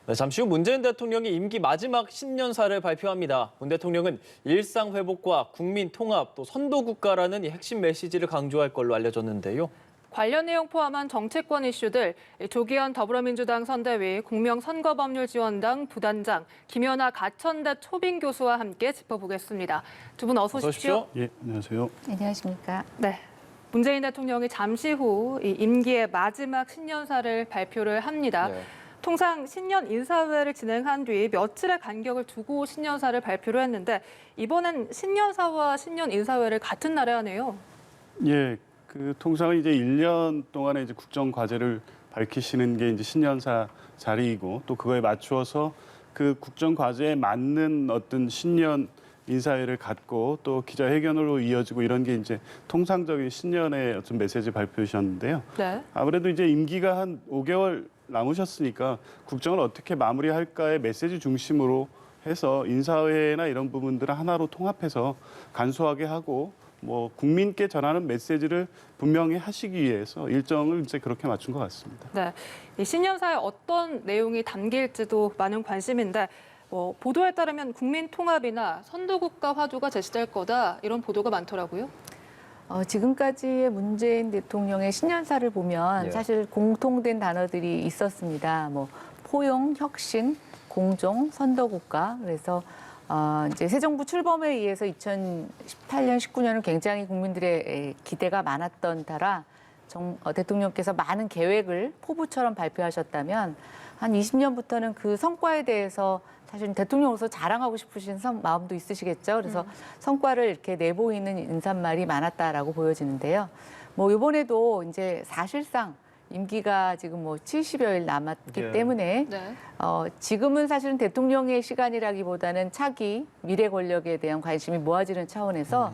네, 잠시 후 문재인 대통령이 임기 마지막 신년사를 발표합니다. 문 대통령은 일상 회복과 국민 통합, 또 선도 국가라는 이 핵심 메시지를 강조할 걸로 알려졌는데요. 관련 내용 포함한 정치권 이슈들, 조기현 더불어민주당 선대위 공명선거법률지원당 부단장, 김연아 가천대 초빙 교수와 함께 짚어보겠습니다. 두 분 어서 오십시오. 예, 안녕하세요. 안녕하십니까. 네. 문재인 대통령이 잠시 후 이 임기의 마지막 신년사를 발표를 합니다. 네. 통상 신년 인사회를 진행한 뒤 며칠의 간격을 두고 신년사를 발표를 했는데 이번엔 신년사와 신년 인사회를 같은 날에 하네요. 예, 통상은 이제 1년 동안의 이제 국정 과제를 밝히시는 게 이제 신년사 자리이고 또 그거에 맞추어서 그 국정 과제에 맞는 어떤 신년 인사회를 갖고 또 기자회견으로 이어지고 이런 게 이제 통상적인 신년의 어떤 메시지 발표이셨는데요. 네. 아무래도 이제 임기가 한 5개월 남으셨으니까 국정을 어떻게 마무리할까의 메시지 중심으로 해서 인사회나 이런 부분들을 하나로 통합해서 간소하게 하고 뭐 국민께 전하는 메시지를 분명히 하시기 위해서 일정을 이제 그렇게 맞춘 것 같습니다. 네. 이 신년사에 어떤 내용이 담길지도 많은 관심인데 보도에 따르면 국민 통합이나 선도국가 화두가 제시될 거다 이런 보도가 많더라고요. 지금까지의 문재인 대통령의 신년사를 보면 예. 사실 공통된 단어들이 있었습니다. 포용, 혁신, 공정, 선도국가. 그래서 이제 새 정부 출범에 의해서 2018년, 19년은 굉장히 국민들의 기대가 많았던 터라 대통령께서 많은 계획을 포부처럼 발표하셨다면 한 20년부터는 그 성과에 대해서 사실 대통령으로서 자랑하고 싶으신 마음도 있으시겠죠. 그래서 성과를 이렇게 내보이는 인사말이 많았다라고 보여지는데요. 이번에도 이제 사실상 임기가 지금 70여일 남았기 예. 때문에 네. 지금은 사실은 대통령의 시간이라기보다는 차기 미래 권력에 대한 관심이 모아지는 차원에서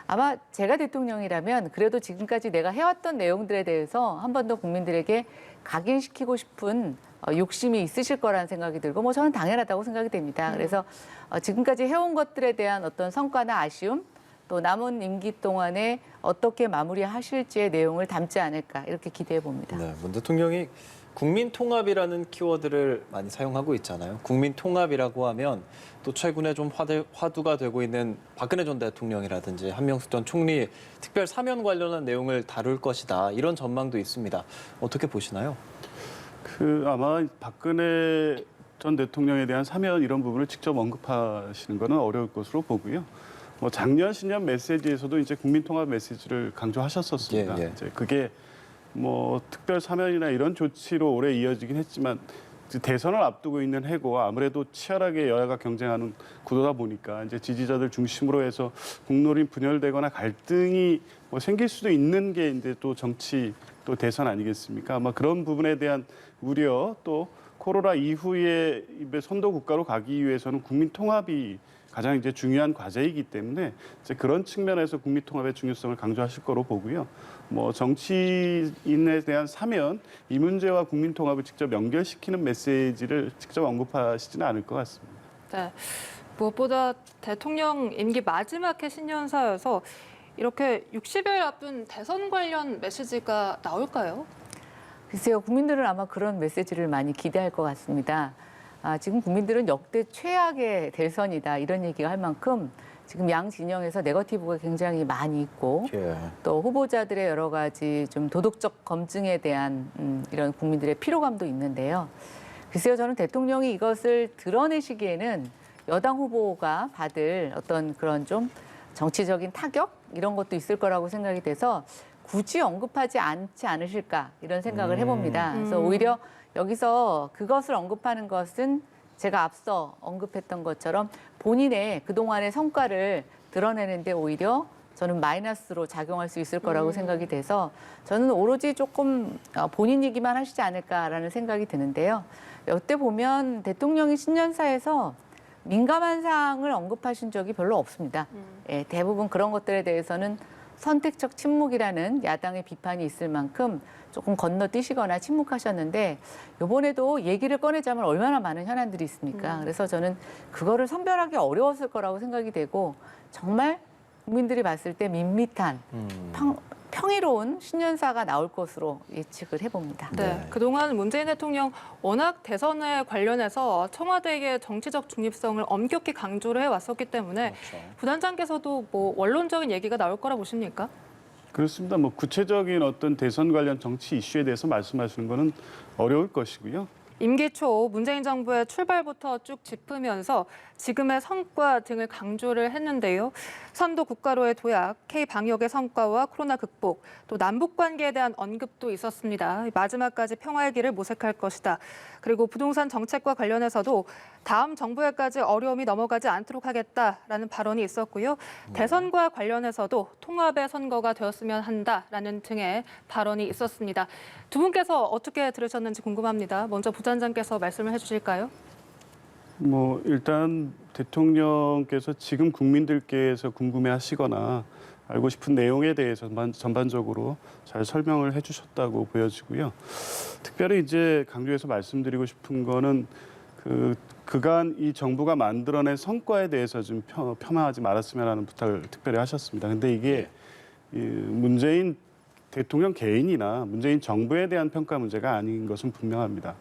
아마 제가 대통령이라면 그래도 지금까지 내가 해왔던 내용들에 대해서 한 번 더 국민들에게 각인시키고 싶은 욕심이 있으실 거라는 생각이 들고 저는 당연하다고 생각이 됩니다. 그래서 지금까지 해온 것들에 대한 어떤 성과나 아쉬움 또 남은 임기 동안에 어떻게 마무리하실지의 내용을 담지 않을까 이렇게 기대해 봅니다. 네, 문 대통령이 국민 통합이라는 키워드를 많이 사용하고 있잖아요. 국민 통합이라고 하면 또 최근에 좀 화두가 되고 있는 박근혜 전 대통령이라든지 한명숙 전 총리 특별 사면 관련한 내용을 다룰 것이다. 이런 전망도 있습니다. 어떻게 보시나요? 아마 박근혜 전 대통령에 대한 사면 이런 부분을 직접 언급하시는 거는 어려울 것으로 보고요. 작년 신년 메시지에서도 이제 국민 통합 메시지를 강조하셨었습니다. 예, 예. 이제 그게 특별 사면이나 이런 조치로 오래 이어지긴 했지만 대선을 앞두고 있는 해고 아무래도 치열하게 여야가 경쟁하는 구도다 보니까 이제 지지자들 중심으로 해서 국론이 분열되거나 갈등이 생길 수도 있는 게 이제 또 정치 또 대선 아니겠습니까? 아마 그런 부분에 대한 우려 또 코로나 이후에 선도 국가로 가기 위해서는 국민 통합이 가장 이제 중요한 과제이기 때문에 이제 그런 측면에서 국민 통합의 중요성을 강조하실 거로 보고요. 정치인에 대한 사면 이 문제와 국민 통합을 직접 연결시키는 메시지를 직접 언급하시지는 않을 것 같습니다. 네. 무엇보다 대통령 임기 마지막 해 신년사여서 이렇게 60여일 앞둔 대선 관련 메시지가 나올까요? 글쎄요, 국민들은 아마 그런 메시지를 많이 기대할 것 같습니다. 지금 국민들은 역대 최악의 대선이다 이런 얘기가 할 만큼 지금 양 진영에서 네거티브가 굉장히 많이 있고 예. 또 후보자들의 여러 가지 좀 도덕적 검증에 대한 이런 국민들의 피로감도 있는데요. 글쎄요, 저는 대통령이 이것을 드러내시기에는 여당 후보가 받을 어떤 그런 좀 정치적인 타격 이런 것도 있을 거라고 생각이 돼서 굳이 언급하지 않지 않으실까 이런 생각을 해봅니다. 그래서 오히려 여기서 그것을 언급하는 것은 제가 앞서 언급했던 것처럼 본인의 그동안의 성과를 드러내는데 오히려 저는 마이너스로 작용할 수 있을 거라고 생각이 돼서 저는 오로지 조금 본인 얘기만 하시지 않을까라는 생각이 드는데요. 이때 보면 대통령이 신년사에서 민감한 사항을 언급하신 적이 별로 없습니다. 예, 대부분 그런 것들에 대해서는 선택적 침묵이라는 야당의 비판이 있을 만큼 조금 건너뛰시거나 침묵하셨는데 이번에도 얘기를 꺼내자면 얼마나 많은 현안들이 있습니까? 그래서 저는 그거를 선별하기 어려웠을 거라고 생각이 되고 정말 국민들이 봤을 때 밋밋한 평화로운 신년사가 나올 것으로 예측을 해봅니다. 네, 네. 그동안 문재인 대통령 워낙 대선에 관련해서 청와대의 정치적 중립성을 엄격히 강조를 해왔었기 때문에 그렇죠. 부단장께서도 뭐 원론적인 얘기가 나올 거라 보십니까? 그렇습니다. 뭐 구체적인 어떤 대선 관련 정치 이슈에 대해서 말씀하시는 거는 어려울 것이고요. 임기 초 문재인 정부의 출발부터 쭉 짚으면서 지금의 성과 등을 강조를 했는데요. 선도 국가로의 도약, K-방역의 성과와 코로나 극복, 또 남북 관계에 대한 언급도 있었습니다. 마지막까지 평화의 길을 모색할 것이다. 그리고 부동산 정책과 관련해서도 다음 정부에까지 어려움이 넘어가지 않도록 하겠다라는 발언이 있었고요. 대선과 관련해서도 통합의 선거가 되었으면 한다라는 등의 발언이 있었습니다. 두 분께서 어떻게 들으셨는지 궁금합니다. 먼저 부단장께서 말씀을 해주실까요? 뭐 일단 대통령께서 지금 국민들께서 궁금해하시거나 알고 싶은 내용에 대해서 전반적으로 잘 설명을 해주셨다고 보여지고요. 특별히 이제 강조해서 말씀드리고 싶은 거는 그간 이 정부가 만들어낸 성과에 대해서 좀 폄하하지 말았으면 하는 부탁을 특별히 하셨습니다. 근데 이게 이 문재인 대통령 개인이나 문재인 정부에 대한 평가 문제가 아닌 것은 분명합니다.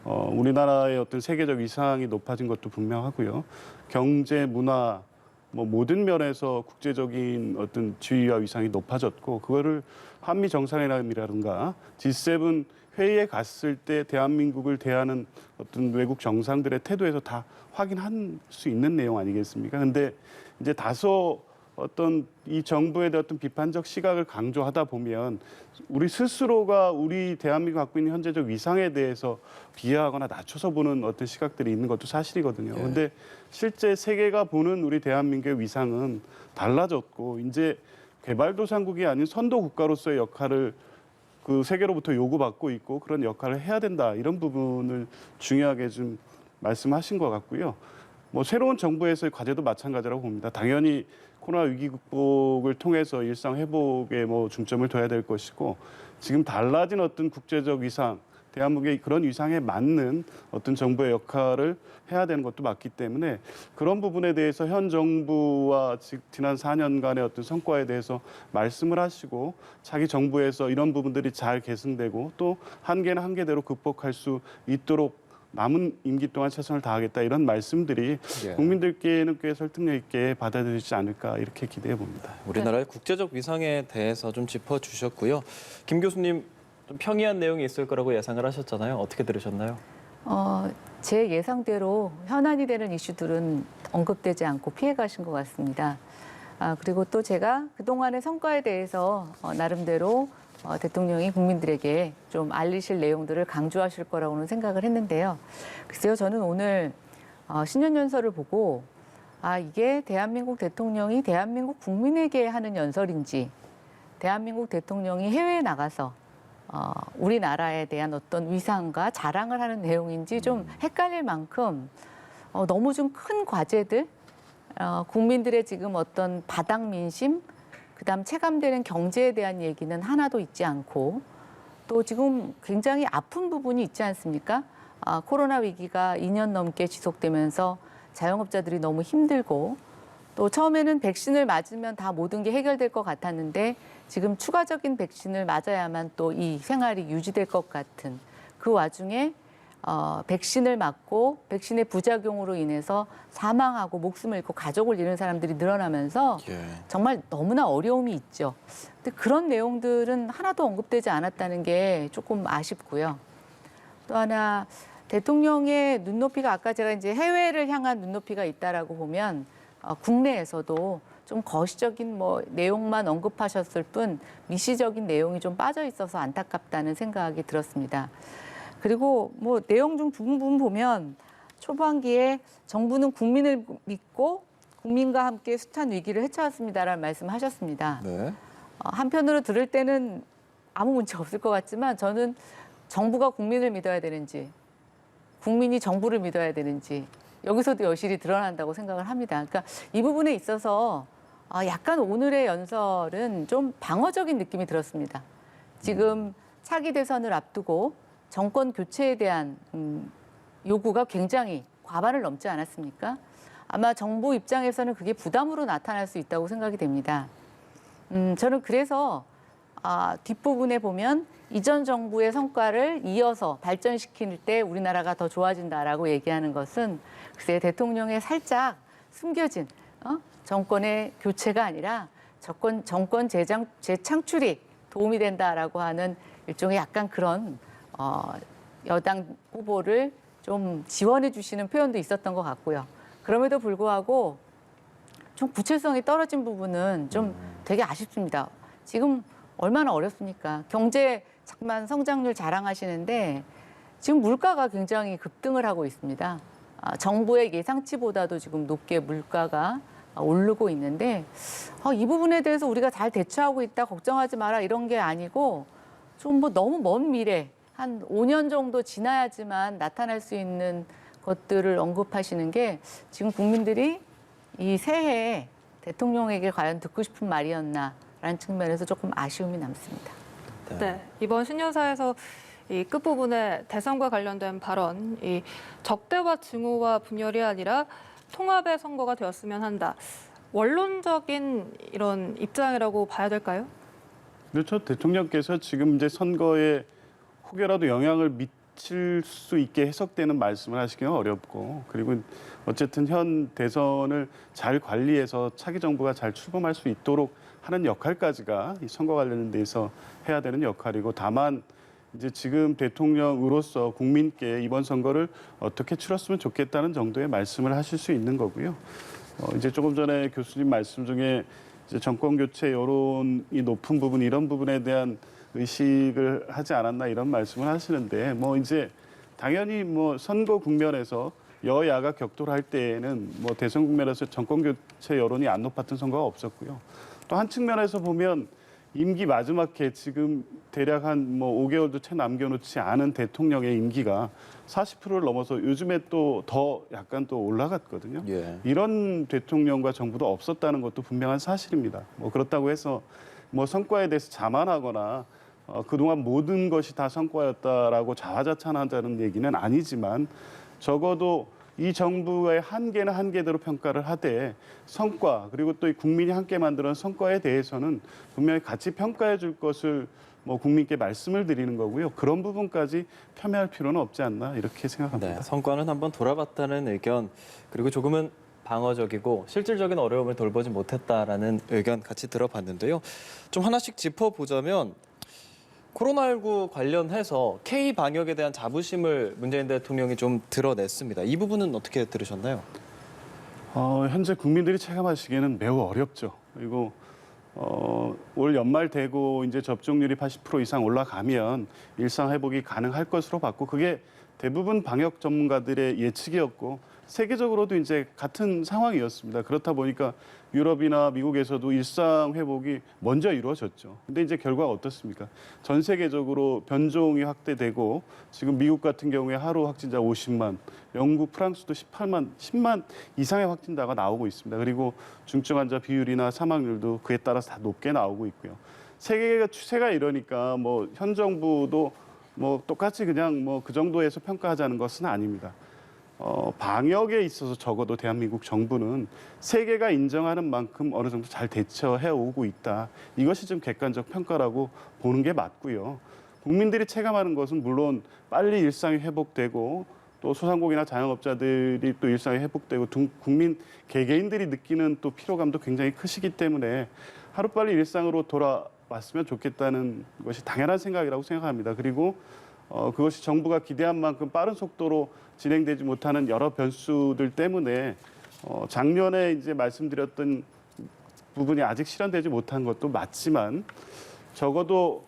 우리나라의 어떤 세계적 위상이 높아진 것도 분명하고요. 경제, 문화, 뭐 모든 면에서 국제적인 어떤 지위와 위상이 높아졌고 그거를 한미 정상회담이라든가 G7 회의에 갔을 때 대한민국을 대하는 어떤 외국 정상들의 태도에서 다 확인할 수 있는 내용 아니겠습니까? 근데 이제 다소 어떤 이 정부에 대한 어떤 비판적 시각을 강조하다 보면 우리 스스로가 우리 대한민국이 갖고 있는 현재적 위상에 대해서 비하하거나 낮춰서 보는 어떤 시각들이 있는 것도 사실이거든요. 예. 근데 실제 세계가 보는 우리 대한민국의 위상은 달라졌고 이제 개발도상국이 아닌 선도 국가로서의 역할을 그 세계로부터 요구받고 있고 그런 역할을 해야 된다. 이런 부분을 중요하게 좀 말씀하신 것 같고요. 뭐 새로운 정부에서의 과제도 마찬가지라고 봅니다. 당연히 코로나 위기 극복을 통해서 일상 회복에 뭐 중점을 둬야 될 것이고 지금 달라진 어떤 국제적 위상, 대한민국의 그런 위상에 맞는 어떤 정부의 역할을 해야 되는 것도 맞기 때문에 그런 부분에 대해서 현 정부와 지난 4년간의 어떤 성과에 대해서 말씀을 하시고 자기 정부에서 이런 부분들이 잘 계승되고 또 한계는 한계대로 극복할 수 있도록 남은 임기 동안 최선을 다하겠다 이런 말씀들이 예. 국민들께는 꽤 설득력 있게 받아들이지 않을까 이렇게 기대해 봅니다. 우리나라의 국제적 위상에 대해서 좀 짚어주셨고요. 김 교수님 좀 평이한 내용이 있을 거라고 예상을 하셨잖아요. 어떻게 들으셨나요? 제 예상대로 현안이 되는 이슈들은 언급되지 않고 피해 가신 것 같습니다. 그리고 또 제가 그동안의 성과에 대해서 나름대로 대통령이 국민들에게 좀 알리실 내용들을 강조하실 거라고는 생각을 했는데요. 글쎄요, 저는 오늘 신년연설을 보고 이게 대한민국 대통령이 대한민국 국민에게 하는 연설인지 대한민국 대통령이 해외에 나가서 우리나라에 대한 어떤 위상과 자랑을 하는 내용인지 좀 헷갈릴 만큼 너무 좀 큰 과제들, 국민들의 지금 어떤 바닥 민심, 그다음 체감되는 경제에 대한 얘기는 하나도 있지 않고 또 지금 굉장히 아픈 부분이 있지 않습니까? 코로나 위기가 2년 넘게 지속되면서 자영업자들이 너무 힘들고 또 처음에는 백신을 맞으면 다 모든 게 해결될 것 같았는데 지금 추가적인 백신을 맞아야만 또 이 생활이 유지될 것 같은 그 와중에 백신을 맞고 백신의 부작용으로 인해서 사망하고 목숨을 잃고 가족을 잃은 사람들이 늘어나면서 예. 정말 너무나 어려움이 있죠. 근데 그런 내용들은 하나도 언급되지 않았다는 게 조금 아쉽고요. 또 하나 대통령의 눈높이가 아까 제가 이제 해외를 향한 눈높이가 있다라고 보면 국내에서도 좀 거시적인 뭐 내용만 언급하셨을 뿐 미시적인 내용이 좀 빠져 있어서 안타깝다는 생각이 들었습니다. 그리고 뭐 내용 중 부분 보면 초반기에 정부는 국민을 믿고 국민과 함께 숱한 위기를 헤쳐왔습니다라는 말씀하셨습니다. 네. 한편으로 들을 때는 아무 문제 없을 것 같지만 저는 정부가 국민을 믿어야 되는지 국민이 정부를 믿어야 되는지 여기서도 여실히 드러난다고 생각을 합니다. 그러니까 이 부분에 있어서 약간 오늘의 연설은 좀 방어적인 느낌이 들었습니다. 지금 차기 대선을 앞두고 정권 교체에 대한 요구가 굉장히 과반을 넘지 않았습니까? 아마 정부 입장에서는 그게 부담으로 나타날 수 있다고 생각이 됩니다. 저는 그래서 뒷부분에 보면 이전 정부의 성과를 이어서 발전시킬 때 우리나라가 더 좋아진다라고 얘기하는 것은 글쎄 대통령의 살짝 숨겨진 정권의 교체가 아니라 정권 재창출이 도움이 된다라고 하는 일종의 약간 그런 여당 후보를 좀 지원해 주시는 표현도 있었던 것 같고요. 그럼에도 불구하고 좀 구체성이 떨어진 부분은 좀 되게 아쉽습니다. 지금 얼마나 어렵습니까? 경제 잠깐 성장률 자랑하시는데 지금 물가가 굉장히 급등을 하고 있습니다. 정부의 예상치보다도 지금 높게 물가가 오르고 있는데 이 부분에 대해서 우리가 잘 대처하고 있다, 걱정하지 마라 이런 게 아니고 좀 뭐 너무 먼 미래 한 5년 정도 지나야지만 나타날 수 있는 것들을 언급하시는 게 지금 국민들이 이 새해에 대통령에게 과연 듣고 싶은 말이었나라는 측면에서 조금 아쉬움이 남습니다. 네, 이번 신년사에서 이 끝부분에 대선과 관련된 발언, 이 적대와 증오와 분열이 아니라 통합의 선거가 되었으면 한다. 원론적인 이런 입장이라고 봐야 될까요? 그렇죠. 대통령께서 지금 이제 선거에 혹여라도 영향을 미칠 수 있게 해석되는 말씀을 하시기는 어렵고, 그리고 어쨌든 현 대선을 잘 관리해서 차기 정부가 잘 출범할 수 있도록 하는 역할까지가 이 선거 관련된 데서 해야 되는 역할이고, 다만 이제 지금 대통령으로서 국민께 이번 선거를 어떻게 치렀으면 좋겠다는 정도의 말씀을 하실 수 있는 거고요. 이제 조금 전에 교수님 말씀 중에 이제 정권 교체 여론이 높은 부분, 이런 부분에 대한 의식을 하지 않았나 이런 말씀을 하시는데, 뭐 이제 당연히 뭐 선거 국면에서 여야가 격돌할 때에는 뭐 대선 국면에서 정권 교체 여론이 안 높았던 선거가 없었고요. 또 한 측면에서 보면 임기 마지막 해 지금 대략 한 뭐 5개월도 채 남겨놓지 않은 대통령의 임기가 40%를 넘어서 요즘에 또 더 약간 또 올라갔거든요. 예. 이런 대통령과 정부도 없었다는 것도 분명한 사실입니다. 뭐 그렇다고 해서 뭐 성과에 대해서 자만하거나 그동안 모든 것이 다 성과였다라고 자화자찬하자는 얘기는 아니지만, 적어도 이 정부의 한계는 한계대로 평가를 하되 성과, 그리고 또 이 국민이 함께 만드는 성과에 대해서는 분명히 같이 평가해 줄 것을 뭐 국민께 말씀을 드리는 거고요. 그런 부분까지 폄훼할 필요는 없지 않나 이렇게 생각합니다. 네, 성과는 한번 돌아봤다는 의견, 그리고 조금은 방어적이고 실질적인 어려움을 돌보지 못했다라는 의견 같이 들어봤는데요. 좀 하나씩 짚어보자면 코로나19 관련해서 K 방역에 대한 자부심을 문재인 대통령이 좀 드러냈습니다. 이 부분은 어떻게 들으셨나요? 현재 국민들이 체감하시기에는 매우 어렵죠. 그리고 올 연말 되고 이제 접종률이 80% 이상 올라가면 일상 회복이 가능할 것으로 봤고, 그게 대부분 방역 전문가들의 예측이었고 세계적으로도 이제 같은 상황이었습니다. 그렇다 보니까 유럽이나 미국에서도 일상 회복이 먼저 이루어졌죠. 근데 이제 결과가 어떻습니까? 전 세계적으로 변종이 확대되고 지금 미국 같은 경우에 하루 확진자 50만, 영국, 프랑스도 18만, 10만 이상의 확진자가 나오고 있습니다. 그리고 중증 환자 비율이나 사망률도 그에 따라서 다 높게 나오고 있고요. 세계가 추세가 이러니까 뭐 현 정부도 뭐 똑같이 그냥 뭐 그 정도에서 평가하자는 것은 아닙니다. 방역에 있어서 적어도 대한민국 정부는 세계가 인정하는 만큼 어느 정도 잘 대처해 오고 있다. 이것이 좀 객관적 평가라고 보는 게 맞고요. 국민들이 체감하는 것은 물론 빨리 일상이 회복되고 또 소상공인이나 자영업자들이 또 일상이 회복되고 국민 개개인들이 느끼는 또 피로감도 굉장히 크시기 때문에 하루빨리 일상으로 돌아왔으면 좋겠다는 것이 당연한 생각이라고 생각합니다. 그리고 그것이 정부가 기대한 만큼 빠른 속도로 진행되지 못하는 여러 변수들 때문에 작년에 이제 말씀드렸던 부분이 아직 실현되지 못한 것도 맞지만, 적어도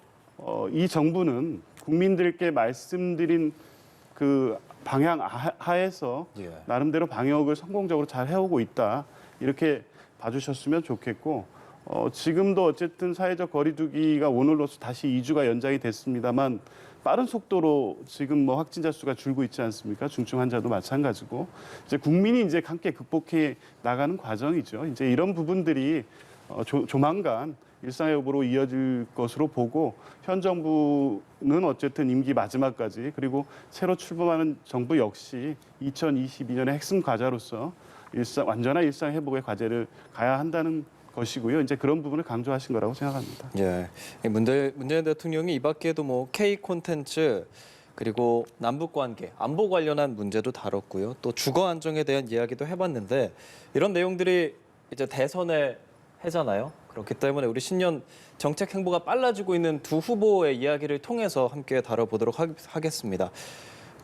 이 정부는 국민들께 말씀드린 그 방향 하에서 예. 나름대로 방역을 성공적으로 잘 해오고 있다, 이렇게 봐주셨으면 좋겠고, 지금도 어쨌든 사회적 거리두기가 오늘로서 다시 2주가 연장이 됐습니다만 빠른 속도로 지금 뭐 확진자 수가 줄고 있지 않습니까? 중증 환자도 마찬가지고 이제 국민이 이제 함께 극복해 나가는 과정이죠. 이제 이런 부분들이 조만간 일상회복으로 이어질 것으로 보고, 현 정부는 어쨌든 임기 마지막까지, 그리고 새로 출범하는 정부 역시 2022년의 핵심 과제로서 완전한 일상 회복의 과제를 가야 한다는 것이고요. 이제 그런 부분을 강조하신 거라고 생각합니다. 예, 문재인 대통령이 이 밖에도 뭐 K 콘텐츠 그리고 남북 관계, 안보 관련한 문제도 다뤘고요. 또 주거 안정에 대한 이야기도 해봤는데 이런 내용들이 이제 대선의 해잖아요. 그렇기 때문에 우리 신년 정책 행보가 빨라지고 있는 두 후보의 이야기를 통해서 함께 다뤄보도록 하겠습니다.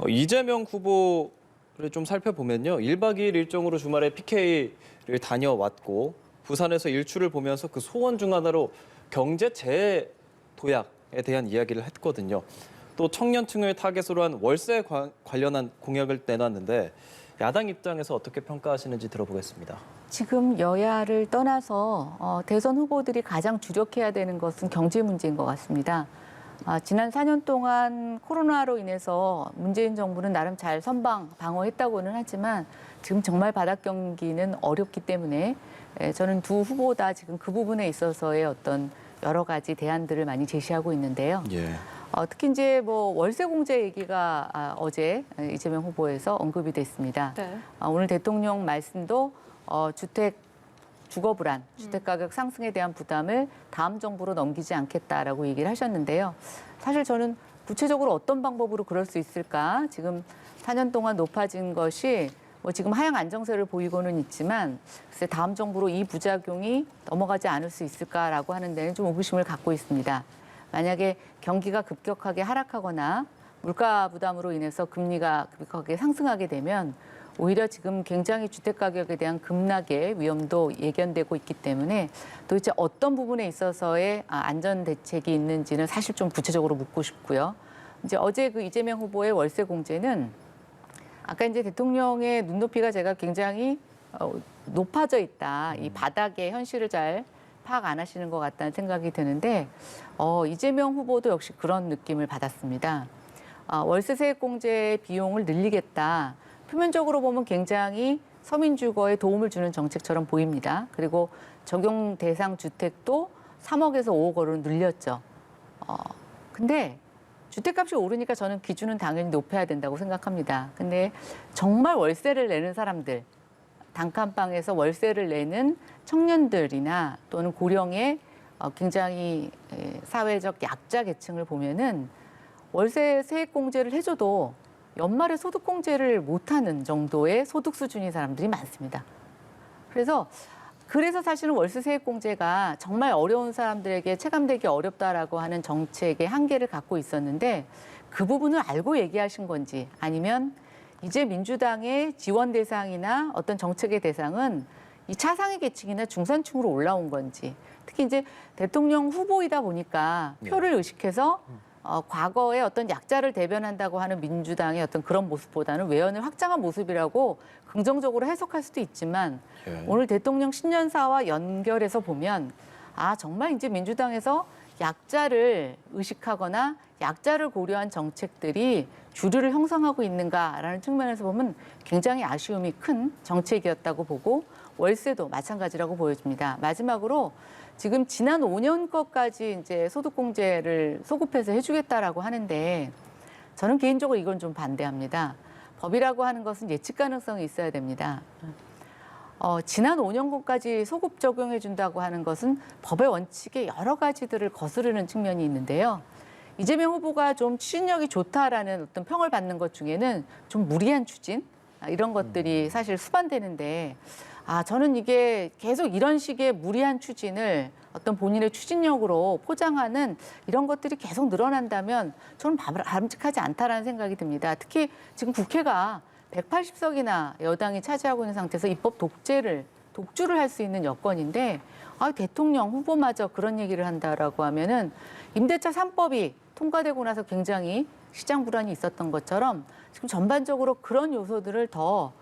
이재명 후보를 좀 살펴보면요. 1박 2일 일정으로 주말에 PK를 다녀왔고 부산에서 일출을 보면서 그 소원 중 하나로 경제 재도약에 대한 이야기를 했거든요. 또 청년층을 타겟으로 한 월세 관련한 공약을 내놨는데 야당 입장에서 어떻게 평가하시는지 들어보겠습니다. 지금 여야를 떠나서 대선 후보들이 가장 주력해야 되는 것은 경제 문제인 것 같습니다. 지난 4년 동안 코로나로 인해서 문재인 정부는 나름 잘 방어했다고는 하지만 지금 정말 바닥 경기는 어렵기 때문에 저는 두 후보 다 지금 그 부분에 있어서의 어떤 여러 가지 대안들을 많이 제시하고 있는데요. 예. 특히 이제 뭐 월세 공제 얘기가 어제 이재명 후보에서 언급이 됐습니다. 네. 오늘 대통령 말씀도 주거 불안, 주택 가격 상승에 대한 부담을 다음 정부로 넘기지 않겠다라고 얘기를 하셨는데요. 사실 저는 구체적으로 어떤 방법으로 그럴 수 있을까? 지금 4년 동안 높아진 것이 뭐 지금 하향 안정세를 보이고는 있지만 글쎄 다음 정부로 이 부작용이 넘어가지 않을 수 있을까라고 하는 데는 좀 의구심을 갖고 있습니다. 만약에 경기가 급격하게 하락하거나 물가 부담으로 인해서 금리가 급격하게 상승하게 되면 오히려 지금 굉장히 주택 가격에 대한 급락의 위험도 예견되고 있기 때문에 도대체 어떤 부분에 있어서의 안전 대책이 있는지는 사실 좀 구체적으로 묻고 싶고요. 이제 어제 그 이재명 후보의 월세 공제는 아까 이제 대통령의 눈높이가 제가 굉장히 높아져 있다. 이 바닥의 현실을 잘 파악 안 하시는 것 같다는 생각이 드는데 이재명 후보도 역시 그런 느낌을 받았습니다. 월세 세액 공제 비용을 늘리겠다. 표면적으로 보면 굉장히 서민 주거에 도움을 주는 정책처럼 보입니다. 그리고 적용 대상 주택도 3억에서 5억 원으로 늘렸죠. 근데 주택값이 오르니까 저는 기준은 당연히 높여야 된다고 생각합니다. 근데 정말 월세를 내는 사람들, 단칸방에서 월세를 내는 청년들이나 또는 고령의 굉장히 사회적 약자 계층을 보면은 월세 세액 공제를 해줘도 연말에 소득 공제를 못하는 정도의 소득 수준인 사람들이 많습니다. 그래서 사실은 월세 세액 공제가 정말 어려운 사람들에게 체감되기 어렵다라고 하는 정책의 한계를 갖고 있었는데 그 부분을 알고 얘기하신 건지 아니면 이제 민주당의 지원 대상이나 어떤 정책의 대상은 이 차상위 계층이나 중산층으로 올라온 건지 특히 이제 대통령 후보이다 보니까 표를 의식해서 과거의 어떤 약자를 대변한다고 하는 민주당의 어떤 그런 모습보다는 외연을 확장한 모습이라고 긍정적으로 해석할 수도 있지만 오늘 대통령 신년사와 연결해서 보면 정말 이제 민주당에서 약자를 의식하거나 약자를 고려한 정책들이 주류를 형성하고 있는가라는 측면에서 보면 굉장히 아쉬움이 큰 정책이었다고 보고 월세도 마찬가지라고 보여집니다. 마지막으로 지금 지난 5년 것까지 이제 소득공제를 소급해서 해주겠다라고 하는데 저는 개인적으로 이건 좀 반대합니다. 법이라고 하는 것은 예측 가능성이 있어야 됩니다. 지난 5년 것까지 소급 적용해 준다고 하는 것은 법의 원칙의 여러 가지들을 거스르는 측면이 있는데요. 이재명 후보가 좀 추진력이 좋다라는 어떤 평을 받는 것 중에는 좀 무리한 추진 이런 것들이 사실 수반되는데 저는 이게 계속 이런 식의 무리한 추진을 어떤 본인의 추진력으로 포장하는 이런 것들이 계속 늘어난다면 저는 바람직하지 않다라는 생각이 듭니다. 특히 지금 국회가 180석이나 여당이 차지하고 있는 상태에서 입법 독주를 할 수 있는 여건인데 대통령 후보마저 그런 얘기를 한다라고 하면은 임대차 3법이 통과되고 나서 굉장히 시장 불안이 있었던 것처럼 지금 전반적으로 그런 요소들을 더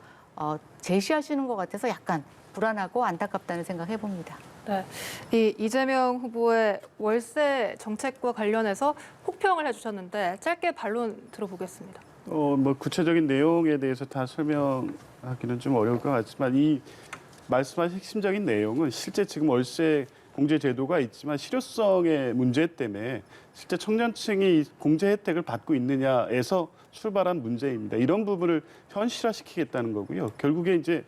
제시하시는 것 같아서 약간 불안하고 안타깝다는 생각 해봅니다. 네, 이 이재명 후보의 월세 정책과 관련해서 혹평을 해주셨는데 짧게 반론 들어보겠습니다. 뭐 구체적인 내용에 대해서 다 설명하기는 좀 어려울 것 같지만 이 말씀하신 핵심적인 내용은 실제 지금 월세 공제 제도가 있지만 실효성의 문제 때문에 실제 청년층이 공제 혜택을 받고 있느냐에서 출발한 문제입니다. 이런 부분을 현실화시키겠다는 거고요. 결국에 이제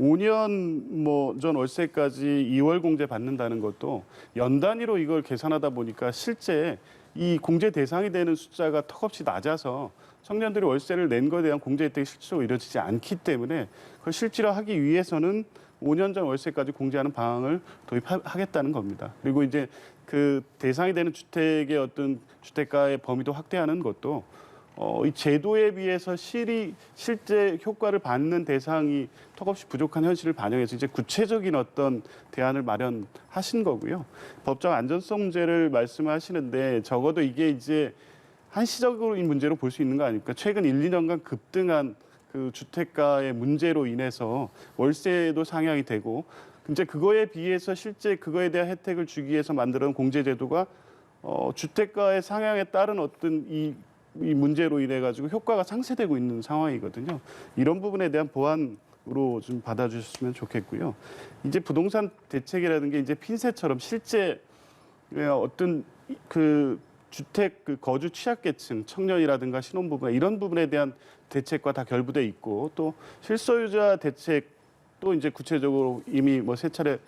5년 전 월세까지 2월 공제 받는다는 것도 연 단위로 이걸 계산하다 보니까 실제 이 공제 대상이 되는 숫자가 턱없이 낮아서 청년들이 월세를 낸 것에 대한 공제 혜택이 실제로 이루어지지 않기 때문에 그걸 실질화하기 위해서는 5년 전 월세까지 공제하는 방안을 도입하겠다는 겁니다. 그리고 이제 그 대상이 되는 주택의 어떤 주택가의 범위도 확대하는 것도 이 제도에 비해서 실제 효과를 받는 대상이 턱없이 부족한 현실을 반영해서 이제 구체적인 어떤 대안을 마련하신 거고요. 법적 안전성 문제를 말씀하시는데 적어도 이게 이제 한시적인 문제로 볼 수 있는 거 아닙니까? 최근 1, 2년간 급등한 그 주택가의 문제로 인해서 월세도 상향이 되고 이제 그거에 비해서 실제 그거에 대한 혜택을 주기 위해서 만들어놓은 공제제도가 주택가의 상향에 따른 어떤 이 문제로 인해 가지고 효과가 상쇄되고 있는 상황이거든요. 이런 부분에 대한 보완으로 좀 받아주셨으면 좋겠고요. 이제 부동산 대책이라는 게 이제 핀셋처럼 실제 어떤 그 주택 그 거주 취약계층, 청년이라든가 신혼부부나 이런 부분에 대한 대책과 다 결부돼 있고 또 실소유자 대책도 이제 구체적으로 이미 세 차례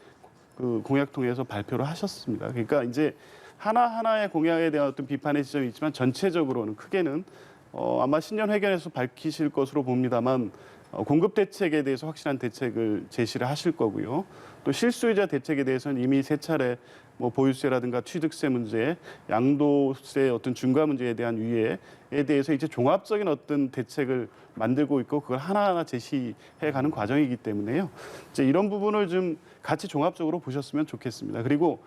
그 공약 통해서 발표를 하셨습니다. 그러니까 이제 하나하나의 공약에 대한 어떤 비판의 지점이 있지만 전체적으로는 크게는 아마 신년 회견에서 밝히실 것으로 봅니다만 공급 대책에 대해서 확실한 대책을 제시를 하실 거고요. 또 실소유자 대책에 대해서는 이미 세 차례 보유세라든가 취득세 문제, 양도세 어떤 중과 문제에 대한 유예에 대해서 이제 종합적인 어떤 대책을 만들고 있고 그걸 하나하나 제시해 가는 과정이기 때문에요. 이제 이런 부분을 좀 같이 종합적으로 보셨으면 좋겠습니다. 그리고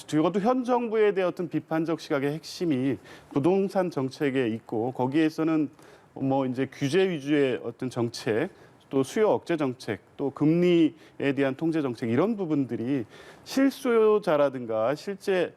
적어도 현 정부에 대한 어떤 비판적 시각의 핵심이 부동산 정책에 있고 거기에서는 이제 규제 위주의 어떤 정책, 또 수요 억제 정책, 또 금리에 대한 통제 정책 이런 부분들이 실수요자라든가 실제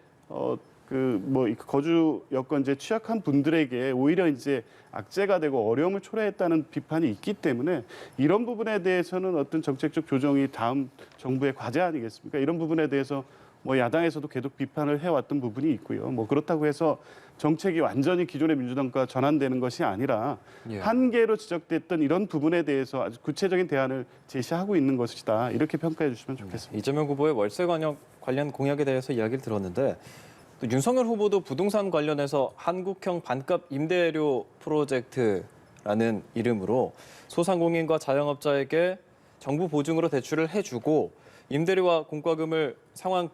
거주 여건제 취약한 분들에게 오히려 이제 악재가 되고 어려움을 초래했다는 비판이 있기 때문에 이런 부분에 대해서는 어떤 정책적 조정이 다음 정부의 과제 아니겠습니까? 이런 부분에 대해서 야당에서도 계속 비판을 해왔던 부분이 있고요. 그렇다고 해서 정책이 완전히 기존의 민주당과 전환되는 것이 아니라 한계로 지적됐던 이런 부분에 대해서 아주 구체적인 대안을 제시하고 있는 것이다. 이렇게 평가해 주시면 좋겠습니다. 이재명 후보의 월세 관련 공약에 대해서 이야기를 들었는데 또 윤석열 후보도 부동산 관련해서 한국형 반값 임대료 프로젝트라는 이름으로 소상공인과 자영업자에게 정부 보증으로 대출을 해주고 임대료와 공과금을 상환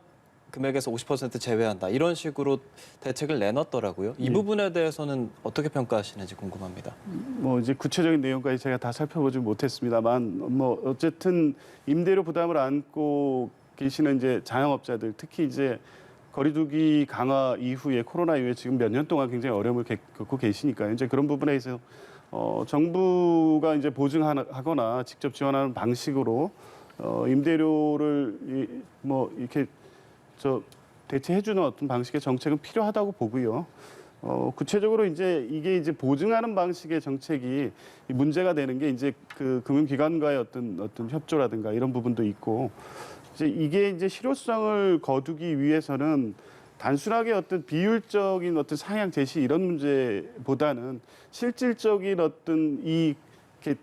금액에서 50% 제외한다. 이런 식으로 대책을 내놨더라고요. 이 부분에 대해서는 어떻게 평가하시는지 궁금합니다. 이제 구체적인 내용까지 제가 다 살펴보지 못했습니다만 어쨌든 임대료 부담을 안고 계시는 이제 자영업자들 특히 이제 거리두기 강화 이후에 코로나 이후에 지금 몇 년 동안 굉장히 어려움을 겪고 계시니까요. 이제 그런 부분에 있어서 정부가 이제 보증하거나 직접 지원하는 방식으로 임대료를 이렇게 대체해주는 어떤 방식의 정책은 필요하다고 보고요. 구체적으로 이제 이게 이제 보증하는 방식의 정책이 문제가 되는 게 이제 그 금융기관과의 어떤 협조라든가 이런 부분도 있고 이게 이제 실효성을 거두기 위해서는 단순하게 어떤 비율적인 어떤 상향 제시 이런 문제보다는 실질적인 어떤 이